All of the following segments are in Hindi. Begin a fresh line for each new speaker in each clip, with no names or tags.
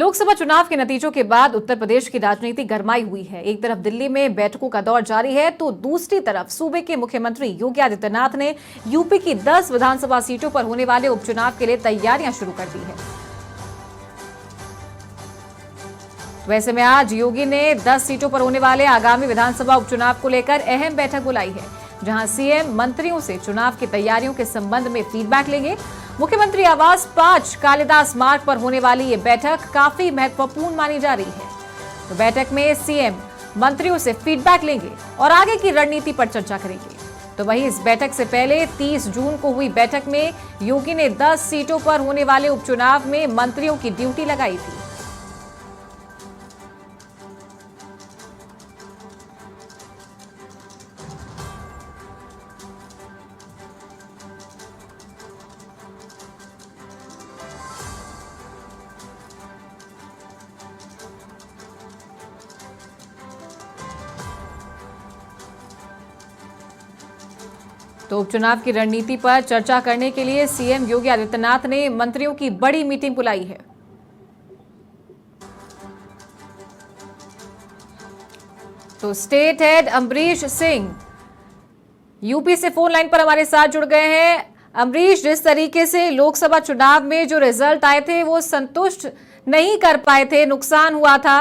लोकसभा चुनाव के नतीजों के बाद उत्तर प्रदेश की राजनीति गरमाई हुई है। एक तरफ दिल्ली में बैठकों का दौर जारी है तो दूसरी तरफ सूबे के मुख्यमंत्री योगी आदित्यनाथ ने यूपी की 10 विधानसभा सीटों पर होने वाले उपचुनाव के लिए तैयारियां शुरू कर दी है। वैसे में आज योगी ने 10 सीटों पर होने वाले आगामी विधानसभा उपचुनाव को लेकर अहम बैठक बुलाई है, जहां सीएम मंत्रियों से चुनाव की तैयारियों के संबंध में फीडबैक लेंगे। मुख्यमंत्री आवास 5 कालिदास मार्ग पर होने वाली ये बैठक काफी महत्वपूर्ण मानी जा रही है। तो बैठक में सीएम मंत्रियों से फीडबैक लेंगे और आगे की रणनीति पर चर्चा करेंगे। तो वहीं इस बैठक से पहले 30 जून को हुई बैठक में योगी ने 10 सीटों पर होने वाले उपचुनाव में मंत्रियों की ड्यूटी लगाई थी। तो उपचुनाव की रणनीति पर चर्चा करने के लिए सीएम योगी आदित्यनाथ ने मंत्रियों की बड़ी मीटिंग बुलाई है। तो state head Amrish Singh UP से फोन लाइन पर हमारे साथ जुड़ गए हैं। अमरीश, जिस तरीके से लोकसभा चुनाव में जो रिजल्ट आए थे वो संतुष्ट नहीं कर पाए थे, नुकसान हुआ था,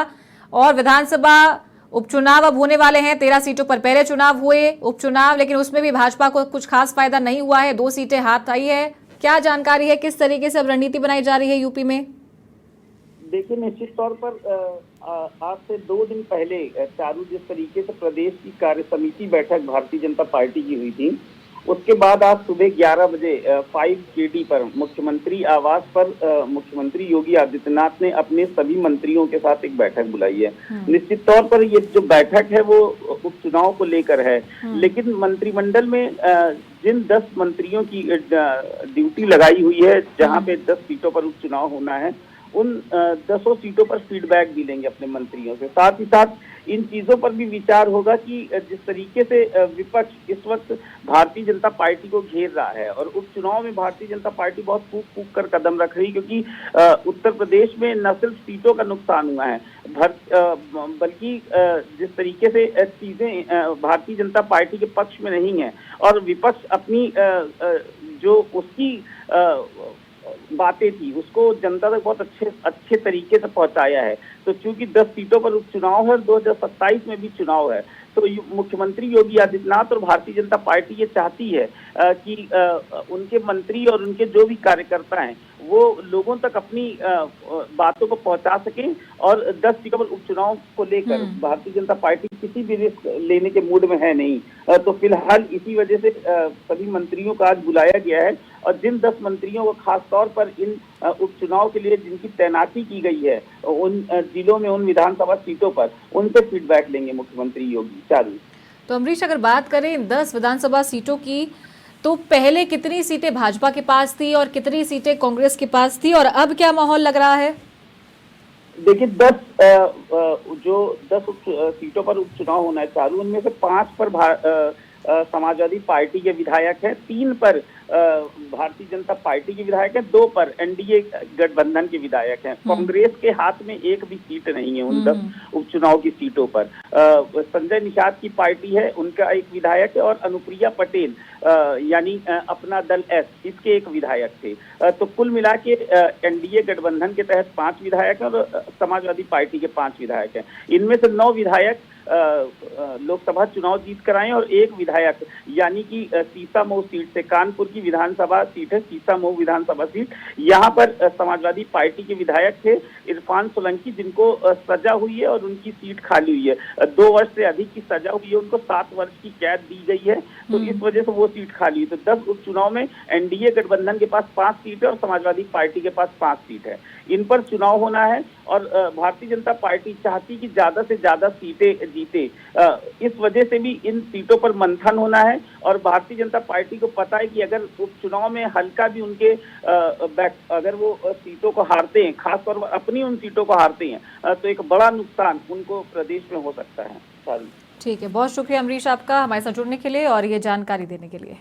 और विधानसभा उपचुनाव अब होने वाले हैं। 13 सीटों पर पहले चुनाव हुए उपचुनाव, लेकिन उसमें भी भाजपा को कुछ खास फायदा नहीं हुआ है, 2 सीटें हाथ आई है। क्या जानकारी है, किस तरीके से अब रणनीति बनाई जा रही है यूपी में?
देखिए, निश्चित तौर पर आज से 2 दिन पहले चारू जिस तरीके से प्रदेश की कार्य समिति बैठक भारतीय जनता पार्टी की हुई थी, उसके बाद आज सुबह 11 बजे 5KD पर मुख्यमंत्री आवास पर मुख्यमंत्री योगी आदित्यनाथ ने अपने सभी मंत्रियों के साथ एक बैठक बुलाई है। निश्चित तौर पर ये जो बैठक है वो उपचुनाव को लेकर है, लेकिन मंत्रिमंडल में जिन 10 मंत्रियों की ड्यूटी लगाई हुई है, जहां पे 10 सीटों पर उपचुनाव होना है, उन 10 सीटों पर फीडबैक भी लेंगे अपने मंत्रियों से। साथ ही साथ इन चीजों पर भी विचार होगा कि जिस तरीके से विपक्ष इस वक्त भारतीय जनता पार्टी को घेर रहा है और उपचुनाव में भारतीय जनता पार्टी बहुत फूक फूक कर कदम रख रही, क्योंकि उत्तर प्रदेश में न सिर्फ सीटों का नुकसान हुआ है, बल्कि जिस तरीके से चीजें भारतीय जनता पार्टी के पक्ष में नहीं है और विपक्ष अपनी जो उसकी बातें थी उसको जनता तक बहुत अच्छे तरीके से पहुंचाया है। तो चूंकि 10 सीटों पर उपचुनाव है और 2027 में भी चुनाव है, तो मुख्यमंत्री योगी आदित्यनाथ और भारतीय जनता पार्टी ये चाहती है कि उनके मंत्री और उनके जो भी कार्यकर्ता हैं वो लोगों तक अपनी बातों को पहुंचा सकें, और 10 सीटों पर उपचुनाव को लेकर भारतीय जनता पार्टी किसी भी रिस्क लेने के मूड में है नहीं। तो फिलहाल इसी वजह से सभी मंत्रियों को आज बुलाया गया है, और जिन 10 मंत्रियों को खास तौर पर इन उपचुनाव के लिए जिनकी तैनाती की गई है उन जिलों में, उन विधानसभा सीटों पर, उनसे फीडबैक लेंगे मुख्यमंत्री योगी। चालू
तो अमरीश, अगर बात करें इन 10 विधानसभा सीटों की, तो पहले कितनी सीटें भाजपा के पास थी और कितनी सीटें कांग्रेस के पास थी, और अब क्या माहौल लग रहा है?
देखिए, 10 सीटों पर उपचुनाव होना है चालू, उनमें से 5 पर समाजवादी पार्टी के विधायक हैं, 3 पर भारतीय जनता पार्टी के विधायक हैं, 2 पर एनडीए गठबंधन के विधायक हैं। कांग्रेस के हाथ में एक भी सीट नहीं है उन 10 उपचुनाव की सीटों पर। संजय निषाद की पार्टी है, उनका एक विधायक है, और अनुप्रिया पटेल यानी अपना दल एस, इसके एक विधायक थे। तो कुल मिला के एनडीए गठबंधन के तहत 5 विधायक हैं और समाजवादी पार्टी के 5 विधायक हैं। इनमें से 9 विधायक लोकसभा चुनाव जीत कर आए और 1 विधायक यानी कि सीसामऊ सीट से, कानपुर की विधानसभा सीट है सीसामऊ विधानसभा सीट, यहाँ पर समाजवादी पार्टी के विधायक थे इरफान सोलंकी, जिनको सजा हुई है और उनकी सीट खाली हुई है। 2 वर्ष से अधिक की सजा हुई है, उनको 7 वर्ष की कैद दी गई है, तो इस वजह से वो सीट खाली हुई। तो 10 उपचुनाव में एनडीए गठबंधन के पास 5 सीट है और समाजवादी पार्टी के पास 5 सीट है। इन पर चुनाव होना है और भारतीय जनता पार्टी चाहती कि ज्यादा से ज्यादा सीटें जीते। इस वजह से भी इन सीटों पर मंथन होना है, और भारतीय जनता पार्टी को पता है कि अगर उपचुनाव में हल्का भी उनके अगर वो सीटों को हारते हैं, खासतौर पर अपनी उन सीटों को हारते हैं, तो एक बड़ा नुकसान उनको प्रदेश में हो सकता है।
ठीक है, बहुत शुक्रिया अमरीश आपका हमारे साथ जुड़ने के लिए और ये जानकारी देने के लिए।